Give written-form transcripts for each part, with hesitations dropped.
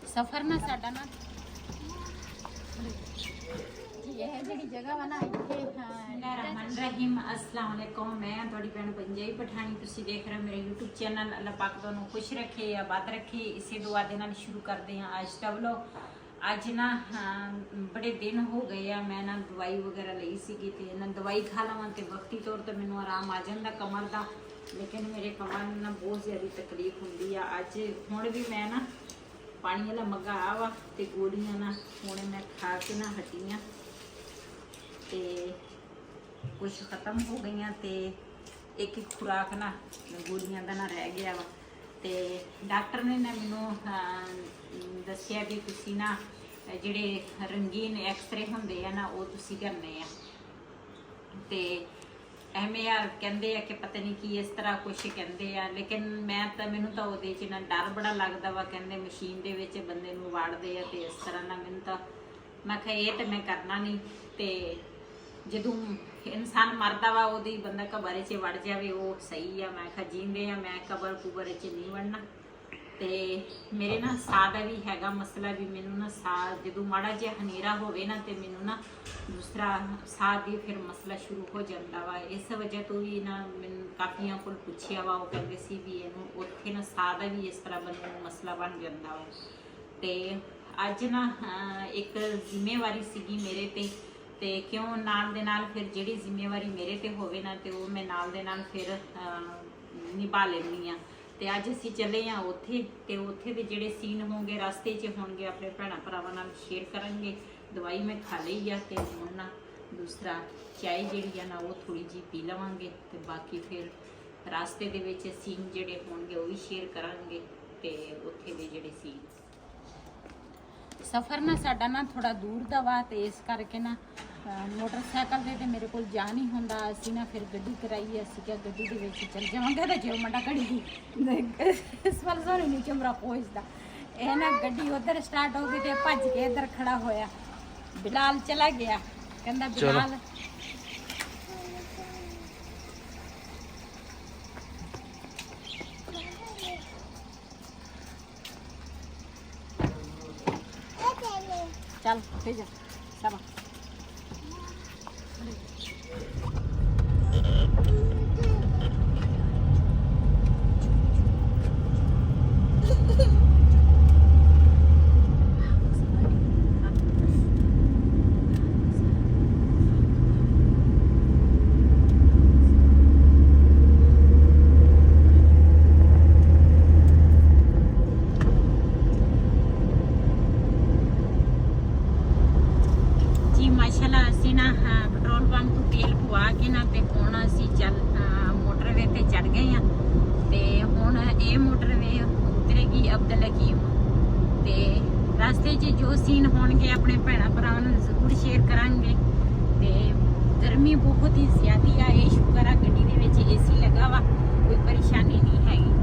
सफर ना साडा ना यह जी जगह वा ना इत्थे रहमान अस्सलाम वालेकुम। मैं थोड़ी भैन पंजाबी पठानी तुसी देख रहे हो मेरे यूट्यूब चैनल। अल्लाह पाक तुहानू खुश रखे आबाद रखे। इसे दुआ दे नाल शुरू करते हैं आज का व्लॉग। अज ना बड़े दिन हो गए आ मैं ना दवाई वगैरह ली सीगी ते ना दवाई खा लवां ते वक्ती तौर ते मैनू आराम आ जांदा कमर दा, लेकिन मेरे कमर ना बहुत ज़्यादा तकलीफ हुंदी आ। अज हुण भी मैं ना पानी वाला मग्गा आ वा ते गोलियां ना हुणे मैं खा के ना हटी आ ते कुछ खत्म हो गई ते एक खुराक ना गोलियां का ना रह गया वा। ते डॉक्टर ने ना मैनू दसिया भी तुसी ना जिहड़े रंगीन एक्सरे हुंदे आ ना वो तुसी करने आ ते एवें यार कहंदे आ कि पता नहीं कि इस तरह कुछ कहंदे आ, लेकिन मैनू तो उहदे च ना डर बड़ा लगदा वा। कहंदे मशीन दे विच बंदे नूं वाड़दे आ ते इस तरह ना मैनू तो मैं कहा ये तो मैं करना नहीं। ते जदों इंसान मरदा वा उहदी बंदा कबर च वड़ जावे वो सही आ। मैं कहा जींदे आ मैं कबर कुबर च नहीं वड़ना। ते मेरे ना साह का भी हैगा मसला भी, मैनू ना साह जदों माड़ा जिहा हनेरा होवे ना ते मैनू ना दूसरा साह दी फिर मसला शुरू हो जाता वा। इस वजह तो भी ना मैनू काफियां कोल पुछया वा, वो कहंदे सी भी इहनूं उत्थे ना साह दा भी इस तरह बंदे नूं मसला बन जांदा वा। ते अज ना एक जिम्मेवारी सीगी मेरे ते क्यों नाल दे नाल फिर जिहड़ी जिम्मेवारी मेरे ते होवे ना ते वो मैं नाल दे नाल फिर निभा लैंदी आ। ते अज असीं चले आ उत्थे ते उत्थे दे जिहड़े सीन होंगे रस्ते च होणगे अपने भैणां भरावां नाल शेयर करांगे। दवाई मैं खा लई आ ते हुण ना दूसरा चाय जिहड़ी आ ना वो थोड़ी जी पी लवांगे ते बाकी फिर रास्ते दे विच सीन जिहड़े होणगे वो भी शेयर करांगे ते उत्थे दे जिहड़े सीन। सफर ना साडा ना थोड़ा दूर दा वा ते इस करके ना मोटरसाइकिल ते मेरे को जा नहीं होंदा। असीं ना फिर गड्डी कराई, असीं क्या गड्डी दे विच चल जावांगे ते जो मंडा घड़ी इस वाल सोने नहीं चमरा पहुंचदा। ये ना गड्डी उधर स्टार्ट हो गई ते भज के इधर खड़ा होया। बिलाल चला गया, कहंदा बिलाल चल भेजा सब रास्ते जो सीन होंगे अपने भैणा भरावां नाल जरूर शेयर करांगे। ते गर्मी बहुत ही ज़्यादा आ, ये शुक्र आ गड्डी दे विच एसी लगा वा, कोई परेशानी नहीं हैगी।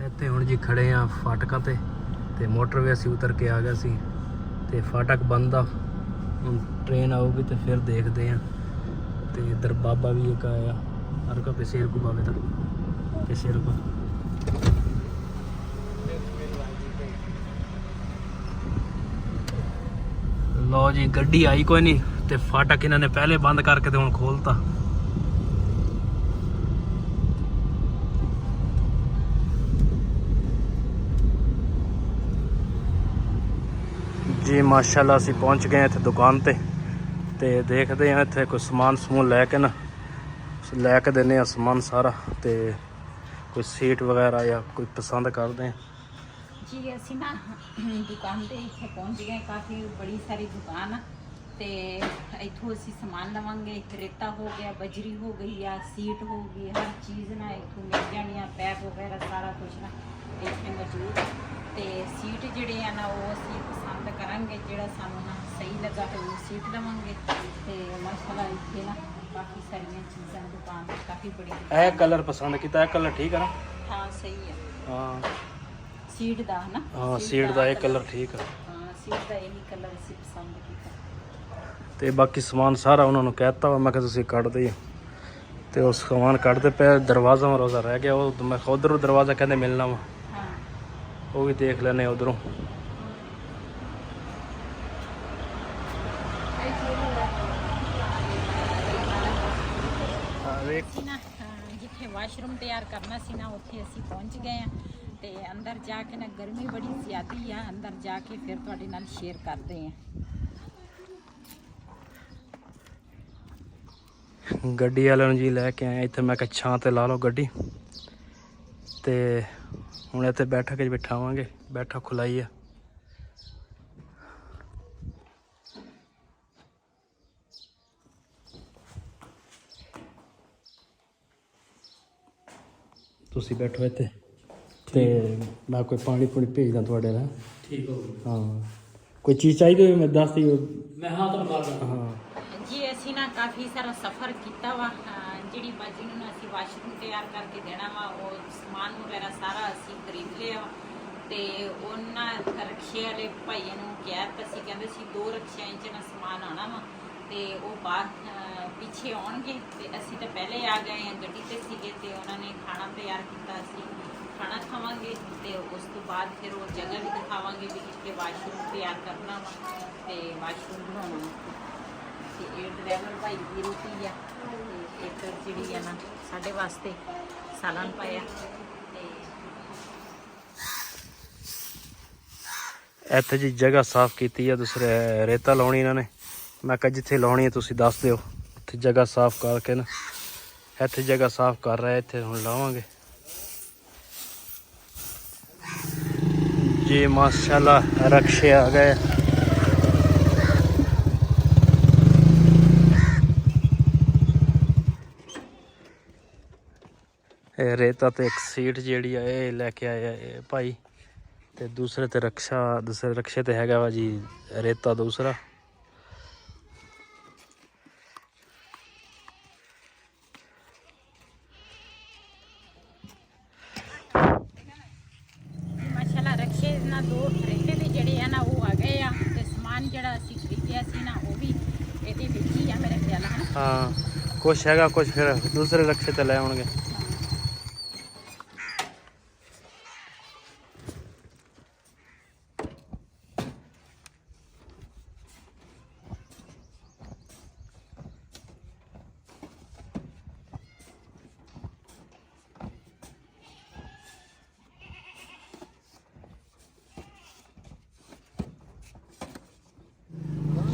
ਇੱਥੇ ਹੁਣ ਜੀ ਖੜੇ ਆ ਫਾਟਕਾਂ ਤੇ ਮੋਟਰਵੇ ਅਸੀਂ ਉਤਰ ਕੇ ਆ ਗਏ ਸੀ ਤੇ ਫਾਟਕ ਬੰਦ ਆ। ਹੁਣ ਟ੍ਰੇਨ ਆਊਗੀ ਤੇ ਫਿਰ ਦੇਖਦੇ ਆ। ਤੇ ਇਧਰ ਬਾਬਾ ਵੀ ਇੱਕ ਆਇਆ ਹਰ ਕਾ ਪੇਸ਼ੇਰ ਕੋ ਬਾਬੇ ਦਾ ਪੇਸ਼ੇਰ ਕੋ ਲੋ ਜੀ ਗੱਡੀ ਆਈ ਕੋਈ ਨਹੀਂ ਤੇ ਫਾਟਕ ਇਹਨਾਂ ਨੇ ਪਹਿਲੇ ਬੰਦ ਕਰਕੇ ਤੇ ਹੁਣ ਖੋਲਤਾ। जी माशाल्लाह असी पहुँच गए इत्थे दुकान ते देखते हैं इत्थे कोई समान समून लैके ना लैके देने समान सारा ते कोई सीट वगैरह या कोई पसंद करते हैं जी। असी ना दुकान ते इत्थे पहुँच गए, काफ़ी बड़ी सारी दुकान ते इत्थों असी समान लवांगे। रेता हो गया, बजरी हो गई या सीट हो गई, हर चीज़ ना इत्थों मिल जानी। पैप वगैरह सारा कुछ ना इत्थे मौजूद ते सीट जिहड़े आ ना वो असी पसंद करांगे, जिहड़ा सानू ना सही लगा तो वो सीट लवांगे। ते माशाल्लाह इत्थे ना ਕਾਫੀ ਸਾਰੀਆਂ ਚੀਜ਼ਾਂ ਦੁਕਾਨ ਤੇ ਕਾਫੀ ਬੜੀ ਇਹ ਕਲਰ ਪਸੰਦ ਕੀਤਾ, ਇਹ ਕਲਰ ਠੀਕ ਆ ਨਾ? ਹਾਂ ਸਹੀ ਹੈ। ਹਾਂ ਸੀਡ ਦਾ ਹੈ ਨਾ? ਹਾਂ ਸੀਟ ਦਾ ਇਹ ਕਲਰ ਠੀਕ ਆ। ਹਾਂ ਸੀਡ ਦਾ ਇਹੀ ਕਲਰ ਅਸੀਂ ਪਸੰਦ ਕੀਤਾ। ਤੇ ਬਾਕੀ ਸਮਾਨ ਸਾਰਾ ਉਹਨਾਂ ਨੂੰ ਕਹਿਤਾ ਵਾ, ਮੈਂ ਕਿਹਾ ਤੁਸੀਂ ਕੱਢ ਦੇ, ਤੇ ਉਹ ਸਮਾਨ ਕੱਢਦੇ ਪਏ। ਦਰਵਾਜ਼ਾ ਮਰੋਜ਼ਾ ਰਹਿ ਗਿਆ, ਉਹ ਮੈਂ ਉਧਰੋਂ ਦਰਵਾਜ਼ਾ ਕਹਿੰਦੇ ਮਿਲਣਾ ਵਾ, ਹਾਂ ਉਹ ਵੀ ਦੇਖ ਲੈਣੇ ਉਧਰੋਂ। ਅਸੀਂ ਨਾ ਜਿੱਥੇ ਵਾਸ਼ਰੂਮ ਤਿਆਰ ਕਰਨਾ ਸੀ ਨਾ ਉੱਥੇ ਅਸੀਂ ਪਹੁੰਚ ਗਏ ਆ, ਤੇ ਅੰਦਰ ਜਾ ਕੇ ਨਾ ਗਰਮੀ ਬੜੀ ਜ਼ਿਆਦੀ ਆ, ਅੰਦਰ ਜਾ ਕੇ ਫਿਰ ਤੁਹਾਡੇ ਨਾਲ ਸ਼ੇਅਰ ਕਰਦੇ ਆ। ਗੱਡੀ ਵਾਲਿਆਂ ਨੂੰ ਜੀ ਲੈ ਕੇ ਆਏ ਇੱਥੇ, ਮੈਂ ਕਿਹਾ ਛਾਂ ਤੇ ਲਾ ਲਓ ਗੱਡੀ, ਤੇ ਹੁਣ ਇੱਥੇ ਬੈਠਕ 'ਚ ਬਿਠਾਵਾਂਗੇ, ਬੈਠਕ ਖੁਲਾਈ ਆ। ਤੁਸੀਂ ਬੈਠੋ ਇੱਥੇ, ਤੇ ਮੈਂ ਕੋਈ ਪਾਣੀ ਪੂਣੀ ਭੇਜਦਾ ਤੁਹਾਡੇ ਨਾਲ। ਠੀਕ ਹੋ ਹਾਂ, ਕੋਈ ਚੀਜ਼ ਚਾਹੀਦੀ ਹੋਵੇ ਮੈਂ ਦੱਸ ਦਿਓ, ਮੈਂ ਹਾਂ ਤੁਹਾਨੂੰ ਮਾਰ ਦਾਂ। ਹਾਂ ਜੀ ਅਸੀਂ ਨਾ ਕਾਫੀ ਸਾਰਾ ਸਫ਼ਰ ਕੀਤਾ ਵਾ, ਜਿਹੜੀ ਬਾਜੀ ਨੂੰ ਅਸੀਂ ਵਾਸ਼ਰੂਮ ਤਿਆਰ ਕਰਕੇ ਦੇਣਾ ਵਾ, ਉਹ ਸਮਾਨ ਵਗੈਰਾ ਸਾਰਾ ਅਸੀਂ ਖਰੀਦ ਲਿਆ ਵਾ। ਤੇ ਉਹਨਾਂ ਰਕਸ਼ੇ ਵਾਲੇ ਭਾਈਆਂ ਨੂੰ ਕਿਹਾ ਤਾਂ ਅਸੀਂ ਕਹਿੰਦੇ ਸੀ 2 ਰਕਸ਼ਿਆਂ 'ਚ ਨਾ ਸਮਾਨ ਆਉਣਾ ਵਾ, ਤੇ ਉਹ ਬਾਹਰ ਪਿੱਛੇ ਆਉਣਗੇ। ਤੇ ਅਸੀਂ ਤਾਂ ਪਹਿਲੇ ਆ ਗਏ ਹਾਂ, ਗੱਡੀ ਤੇ ਸੀਗੇ, ਤੇ ਉਹਨਾਂ ਨੇ ਖਾਣਾ ਤਿਆਰ ਕੀਤਾ, ਅਸੀਂ ਖਾਣਾ ਖਾਵਾਂਗੇ, ਤੇ ਉਸ ਤੋਂ ਬਾਅਦ ਫਿਰ ਉਹ ਜਗ੍ਹਾ ਵੀ ਦਿਖਾਵਾਂਗੇ ਵੀ ਕਿੱਥੇ ਵਾਸ਼ਰੂਮ ਤਿਆਰ ਕਰਨਾ ਵਾ ਤੇ ਵਾਸ਼ਰੂਮ ਬਣਾਉਣਾ ਵਾ। ਤੇ ਇਹ ਡਰਾਈਵਰ ਭਾਈ ਦੀ ਰੋਟੀ ਆ, ਤੇ ਇੱਕ ਜਿਹੜੀ ਆ ਨਾ ਸਾਡੇ ਵਾਸਤੇ ਸਾਲਨ ਪਾਇਆ। ਤੇ ਇੱਥੇ ਜੀ ਜਗ੍ਹਾ ਸਾਫ਼ ਕੀਤੀ ਆ, ਦੂਸਰੇ ਰੇਤਾ ਲਾਉਣੀ ਇਹਨਾਂ ਨੇ। ਮੈਂ ਕਿਹਾ ਜਿੱਥੇ ਲਾਉਣੀ ਹੈ ਤੁਸੀਂ ਦੱਸ ਦਿਓ, ਉੱਥੇ ਜਗ੍ਹਾ ਸਾਫ਼ ਕਰਕੇ ਨਾ, ਇੱਥੇ ਜਗ੍ਹਾ ਸਾਫ਼ ਕਰ ਰਿਹਾ, ਇੱਥੇ ਹੁਣ ਲਾਵਾਂਗੇ ਜੀ। ਮਾਸ਼ਾਅੱਲਾ ਰਕਸ਼ੇ ਆ ਗਏ। ਇਹ ਰੇਤਾ ਤੇ ਇੱਕ ਸੀਟ ਜਿਹੜੀ ਆ ਇਹ ਲੈ ਕੇ ਆਏ ਆ ਇਹ ਭਾਈ, ਤੇ ਦੂਸਰੇ ਤੇ ਰਕਸ਼ਾ, ਦੂਸਰੇ ਰਕਸ਼ੇ ਤੇ ਹੈਗਾ ਵਾ ਜੀ ਰੇਤਾ ਦੂਸਰਾ। ਮਾਸ਼ਾਅੱਲਾ ਰਕਸ਼ੇ ਨਾਲ 2 ਰੇਤੇ ਦੇ ਜਿਹੜੇ ਆ ਨਾ ਉਹ ਆ ਗਏ ਆ, ਤੇ ਸਮਾਨ ਜਿਹੜਾ ਅਸੀਂ ਖਰੀਦਿਆ ਸੀ ਨਾ ਉਹ ਵੀ ਇਹਦੇ ਵਿੱਚ ਹੀ ਆ ਮੇਰੇ ਖਿਆਲ ਨਾਲ। ਹਾਂ ਕੁਛ ਹੈਗਾ, ਕੁਛ ਫਿਰ ਦੂਸਰੇ ਰਕਸ਼ੇ ਤੇ ਲੈ ਆਉਣਗੇ।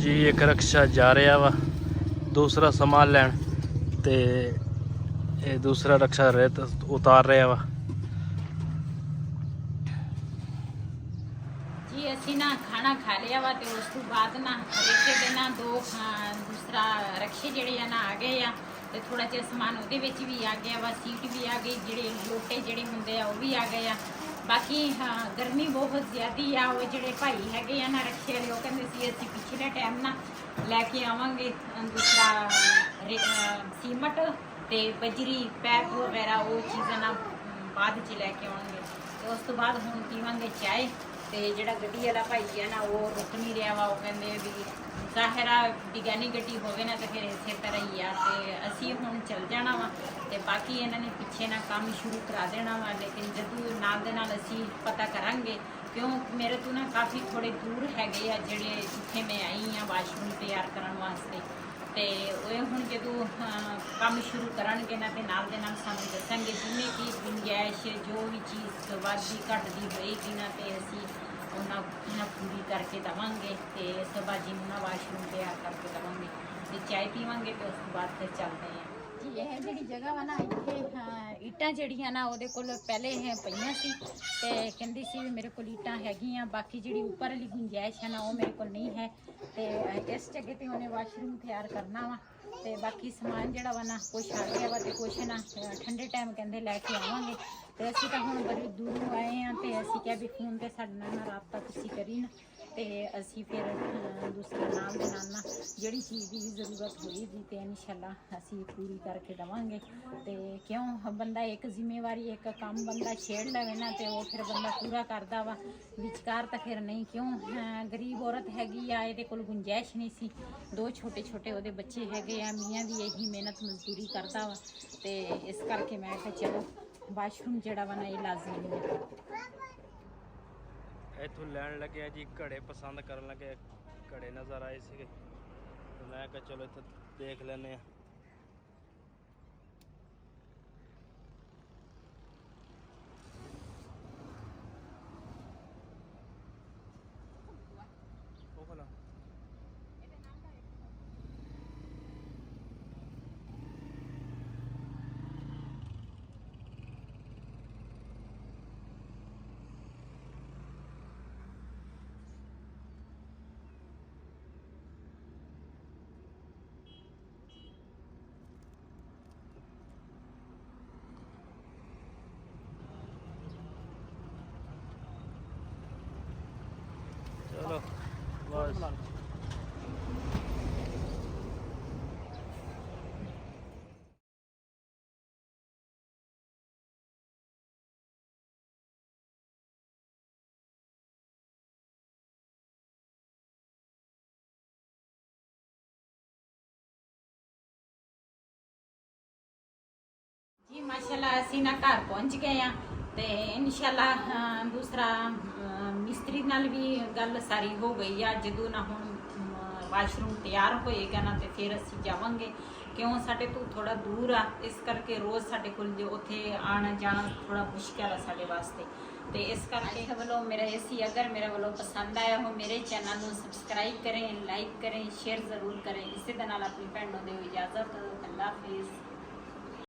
ਜੀ ਇੱਕ ਰਕਸ਼ਾ ਜਾ ਰਿਹਾ ਵਾ ਦੂਸਰਾ ਸਮਾਨ ਲੈਣ, ਤੇ ਇਹ ਦੂਸਰਾ ਰਕਸ਼ਾ ਰੇਤ ਉਤਾਰ ਰਿਹਾ ਵਾ ਜੀ। ਅਸੀਂ ਨਾ ਖਾਣਾ ਖਾ ਲਿਆ ਵਾ, ਤੇ ਉਸ ਤੋਂ ਬਾਅਦ ਨਾ ਰੇਤੇ ਦੇ ਨਾ 2 ਦੂਸਰਾ ਰਕਸ਼ੇ ਜਿਹੜੇ ਆ ਨਾ ਆ ਗਏ ਆ, ਤੇ ਥੋੜਾ ਜਿਹਾ ਸਮਾਨ ਉਹਦੇ ਵਿੱਚ ਵੀ ਆ ਗਿਆ ਵਾ, ਸੀਟ ਵੀ ਆ ਗਈ, ਜਿਹੜੇ ਲੋਟੇ ਜਿਹੜੇ ਹੁੰਦੇ ਆ ਉਹ ਵੀ ਆ ਗਏ ਆ। ਬਾਕੀ ਗਰਮੀ ਬਹੁਤ ਜ਼ਿਆਦੀ ਆ। ਉਹ ਜਿਹੜੇ ਭਾਈ ਹੈਗੇ ਆ ਨਾ ਰਕਸ਼ੇ ਵਾਲੇ, ਉਹ ਕਹਿੰਦੇ ਸੀ ਅਸੀਂ ਪਿਛਲੇ ਟਾਈਮ ਨਾ ਲੈ ਕੇ ਆਵਾਂਗੇ ਦੂਸਰਾ ਸੀਮਟ ਤੇ ਬਜਰੀ ਪੈਪ ਵਗੈਰਾ, ਉਹ ਚੀਜ਼ਾਂ ਨਾ ਬਾਅਦ 'ਚ ਲੈ ਕੇ ਆਉਣਗੇ। ਤੇ ਉਸ ਤੋਂ ਬਾਅਦ ਹੁਣ ਪੀਵਾਂਗੇ ਚਾਹ। ਤੇ ਜਿਹੜਾ ਗੱਡੀ ਵਾਲਾ ਭਾਈ ਆ ਨਾ ਉਹ ਰੁਕ ਨਹੀਂ ਰਿਹਾ ਵਾ, ਉਹ ਕਹਿੰਦੇ ਵੀ ਜ਼ਾਹਿਰਾ ਬਿਗਾਨੀ ਗੱਡੀ ਹੋਵੇ ਨਾ ਤਾਂ ਫਿਰ ਇਸੇ ਤਰ੍ਹਾਂ ਹੀ ਆ, ਤੇ ਅਸੀਂ ਹੁਣ ਚੱਲ ਜਾਣਾ ਵਾ। ਤੇ ਬਾਕੀ ਇਹਨਾਂ ਨੇ ਪਿੱਛੇ ਨਾ ਕੰਮ ਸ਼ੁਰੂ ਕਰਾ ਦੇਣਾ ਵਾ, ਲੇਕਿਨ ਜਦੋਂ ਨਾਲ ਦੇ ਨਾਲ ਅਸੀਂ ਪਤਾ ਕਰਾਂਗੇ, ਕਿਉਂ ਮੇਰੇ ਤੋਂ ਨਾ ਕਾਫੀ ਥੋੜੇ ਦੂਰ ਹੈਗੇ ਆ ਜਿਹੜੇ ਜਿੱਥੇ ਮੈਂ ਆਈ ਆ ਵਾਸ਼ਰੂਮ ਤਿਆਰ ਕਰਨ ਵਾਸਤੇ। ਤੇ ਉਹ ਹੁਣ ਜਦੋਂ ਕੰਮ ਸ਼ੁਰੂ ਕਰਨਗੇ ਨਾ, ਤੇ ਨਾਲ ਦੇ ਨਾਲ ਸਾਨੂੰ ਦੱਸਣਗੇ, ਜਿਵੇਂ ਕਿ ਗੁੰਜਾਇਸ਼ ਜੋ ਵੀ ਚੀਜ਼ ਵੱਧਦੀ ਘਟਦੀ ਹੋਏਗੀ ਨਾ, ਤੇ ਅਸੀਂ ਉਹਨਾਂ ਪੂਰੀ ਕਰਕੇ ਦੇਵਾਂਗੇ। ਤੇ ਸਬਾਜੀ ਨੂੰ ਨਾ ਵਾਸ਼ਰੂਮ ਤਿਆਰ ਕਰਕੇ ਦੇਵਾਂਗੇ, ਤੇ ਚਾਹ ਪੀਵਾਂਗੇ, ਤੇ ਉਸ ਤੋਂ ਬਾਅਦ ਫਿਰ ਚੱਲਦੇ ਹਾਂ ਜੀ। ਇਹ ਜਿਹੜੀ ਜਗ੍ਹਾ ਵਾ ਨਾ, ਇੱਥੇ ਇੱਟਾਂ ਜਿਹੜੀਆਂ ਨਾ ਉਹਦੇ ਕੋਲ ਪਹਿਲੇ ਇਹ ਪਈਆਂ ਸੀ, ਤੇ ਕਹਿੰਦੀ ਸੀ ਵੀ ਮੇਰੇ ਕੋਲ ਇੱਟਾਂ ਹੈਗੀਆਂ, ਬਾਕੀ ਜਿਹੜੀ ਉੱਪਰ ਵਾਲੀ ਗੁੰਜਾਇਸ਼ ਹੈ ਨਾ ਉਹ ਮੇਰੇ ਕੋਲ ਨਹੀਂ ਹੈ। ਤੇ ਇਸ ਜਗ੍ਹਾ ਤੇ ਉਹਨੇ ਵਾਸ਼ਰੂਮ ਤਿਆਰ ਕਰਨਾ ਵਾ। ਤੇ ਬਾਕੀ ਸਮਾਨ ਜਿਹੜਾ ਵਾ ਨਾ ਕੁਛ ਆ ਗਿਆ ਵਾ, ਤੇ ਕੁਛ ਨਾ ਠੰਡੇ ਟਾਈਮ ਕਹਿੰਦੇ ਲੈ ਕੇ ਆਵਾਂਗੇ। ਤੇ ਅਸੀਂ ਤਾਂ ਹੁਣ ਬੜੀ ਦੂਰੋਂ ਆਏ ਆ, ਤੇ ਅਸੀਂ ਕਿਹਾ ਵੀ ਫੋਨ ਤੇ ਸਾਡੇ ਨਾਲ ਰਾਬਤਾ ਤੁਸੀਂ ਕਰੀ ਨਾ, ਤੇ ਅਸੀਂ ਫਿਰ ਦੂਸਰੇ ਨਾਲ ਦੇ ਨਾਲ ਜਿਹੜੀ ਚੀਜ਼ ਦੀ ਵੀ ਜ਼ਰੂਰਤ ਹੋਏਗੀ ਤੇ ਇਨਸ਼ਾਅੱਲਾ ਅਸੀਂ ਪੂਰੀ ਕਰਕੇ ਦੇਵਾਂਗੇ। ਤੇ ਕਿਉਂ ਬੰਦਾ ਇੱਕ ਜ਼ਿੰਮੇਵਾਰੀ ਇੱਕ ਕੰਮ ਬੰਦਾ ਛੇੜ ਲਵੇ ਨਾ ਤੇ ਉਹ ਫਿਰ ਬੰਦਾ ਪੂਰਾ ਕਰਦਾ ਵਾ, ਵਿਚਕਾਰ ਤਾਂ ਫਿਰ ਨਹੀਂ। ਕਿਉਂ ਗਰੀਬ ਔਰਤ ਹੈਗੀ ਆ, ਇਹਦੇ ਕੋਲ ਗੁੰਜਾਇਸ਼ ਨਹੀਂ ਸੀ, 2 ਛੋਟੇ ਛੋਟੇ ਉਹਦੇ ਬੱਚੇ ਹੈਗੇ ਆ, ਮੀਆਂ ਵੀ ਇਹੀ ਮਿਹਨਤ ਮਜ਼ਦੂਰੀ ਕਰਦਾ ਵਾ ਤੇ ਇਸ ਕਰਕੇ ਮੈਂ ਕਿਹਾ ਚਲੋ ਵਾਸ਼ਰੂਮ ਜਿਹੜਾ ਵਾ ਨਾ ਇਹ ਲਾਜ਼ਮੀ ਹੈ। ਇੱਥੋਂ ਲੈਣ ਲੱਗਿਆ ਜੀ ਘੜੇ ਪਸੰਦ ਕਰਨ ਲੱਗੇ, ਘੜੇ ਨਜ਼ਰ ਆਏ ਸੀਗੇ ਤੇ ਮੈਂ ਕਿਹਾ ਚਲੋ ਇੱਥੇ ਦੇਖ ਲੈਂਦੇ ਆ। ਉਹ ਭਲਾ ਚਲੋ ਬਸ ਜੀ ਮਾਸ਼ਾਅੱਲਾ ਅਸੀਂ ਨਾ ਘਰ ਪਹੁੰਚ ਗਏ ਆ ਤੇ ਇਨਸ਼ਾਅੱਲਾ ਦੂਸਰਾ ਮਿਸਤਰੀ ਨਾਲ ਵੀ ਗੱਲ ਸਾਰੀ ਹੋ ਗਈ ਆ। ਜਦੋਂ ਨਾ ਹੁਣ ਵਾਸ਼ਰੂਮ ਤਿਆਰ ਹੋਏਗਾ ਨਾ ਤੇ ਫਿਰ ਅਸੀਂ ਜਾਵਾਂਗੇ। ਕਿਉਂ ਸਾਡੇ ਤੋਂ ਥੋੜਾ ਦੂਰ ਆ, ਇਸ ਕਰਕੇ ਰੋਜ਼ ਸਾਡੇ ਕੋਲ ਜੋ ਉੱਥੇ ਆਣਾ ਜਾਣਾ ਥੋੜਾ ਮੁਸ਼ਕਿਲ ਆ ਸਾਡੇ ਵਾਸਤੇ। ਤੇ ਇਸ ਕਰਕੇ ਵੱਲੋਂ ਮੇਰਾ ਇਹ ਸੀ, ਅਗਰ ਮੇਰਾ ਵੱਲੋਂ ਪਸੰਦ ਆਇਆ ਹੋ ਮੇਰੇ ਚੈਨਲ ਨੂੰ ਸਬਸਕ੍ਰਾਈਬ ਕरें, ਲਾਈਕ करें, शेयर ज़रूर करें। इसी ਦੇ ਨਾਲ ਆਪਣੀ ਭੈਣ ਨੂੰ ਦਿਓ ਇਜਾਜ਼ਤ। ਅੱਲਾ ਹਾਫਿਜ਼।